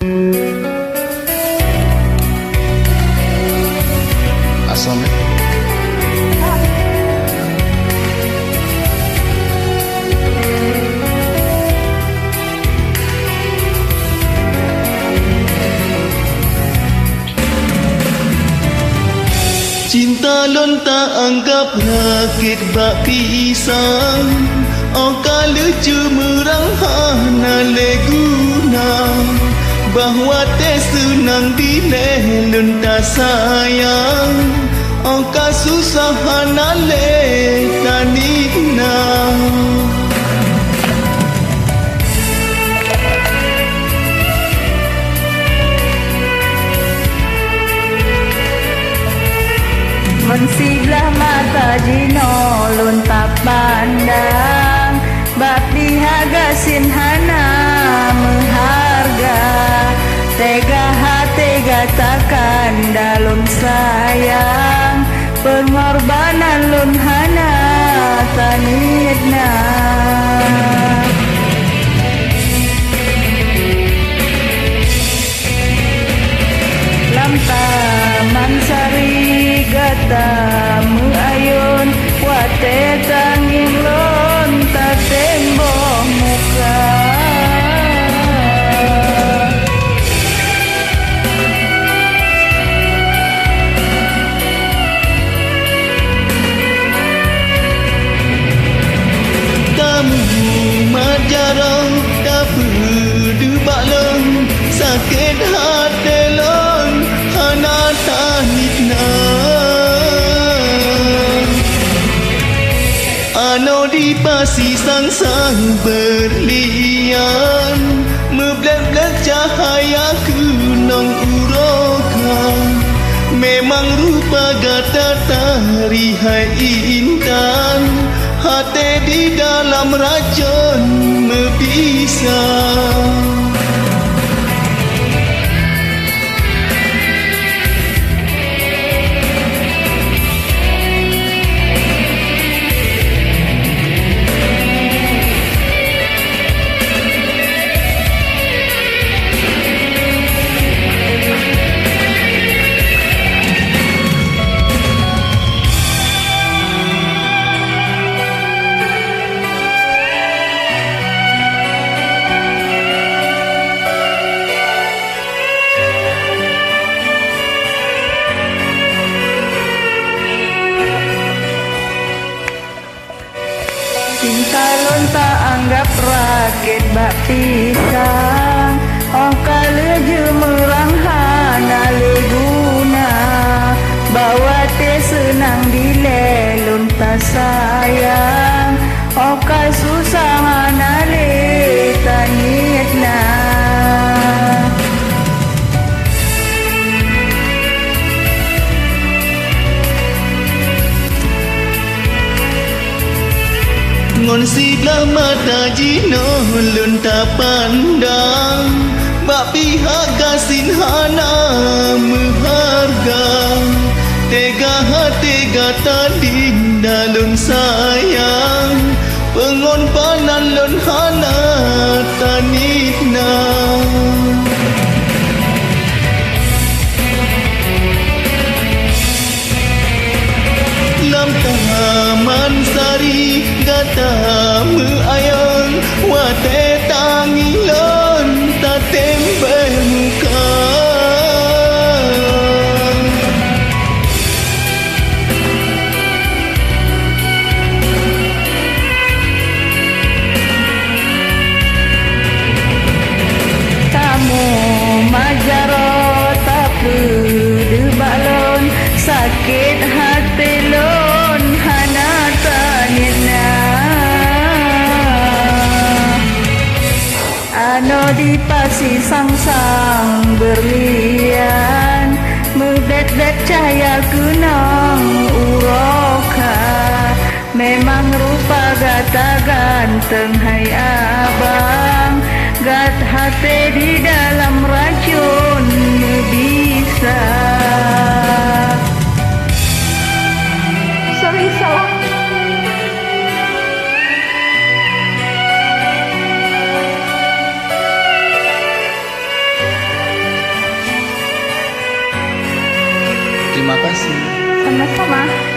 Assalamualaikum. Cinta lon tak anggap rakit bak pisang. Oh kala cemerang hana leguna. Bahawa te senang dilelun tak sayang. Oh ka susah hana le tanina. Mensilah mata jino lun tak pandang. Bakti hagasin hana mengharga. Tega hati gatakan dalam sayang. Pengorbanan lun hana tanidna. Lam taman sari gata muayun. Wate tanging lon tak tembok muka. Majarang tak perlu balang. Sakit hati lon hana tanitna. Ano di pasi sang-sang berlian. Meblek-blek cahaya kunong uroka. Memang rupa gata tari hai intan. Hati di dalam racun membisa. Cinta lon tak anggap rakit bak pisang. Oh kala jemerang hana leguna. Bawa te senang dilelun tak sayang. Oh ka susah hana le tanitna. Ngon silah mata jino lun tak pandang. Bak pihak gasin hana mengharga. Tega hati gata dinda lun sayang. Pengorbanan lun hana tanitna. Lam taman sari gata meayang. Wate tangi lon tak tembel muka. Tamu majaro tak perlu balon. Sakit hati lon hana tanina. Ano di pasi sang-sang berlian. Mebet-bet cahaya kunang uroka. Memang rupa gata ganteng hai abang. Gat hati di dalam racun bisa. Sorry, salah. sama-sama.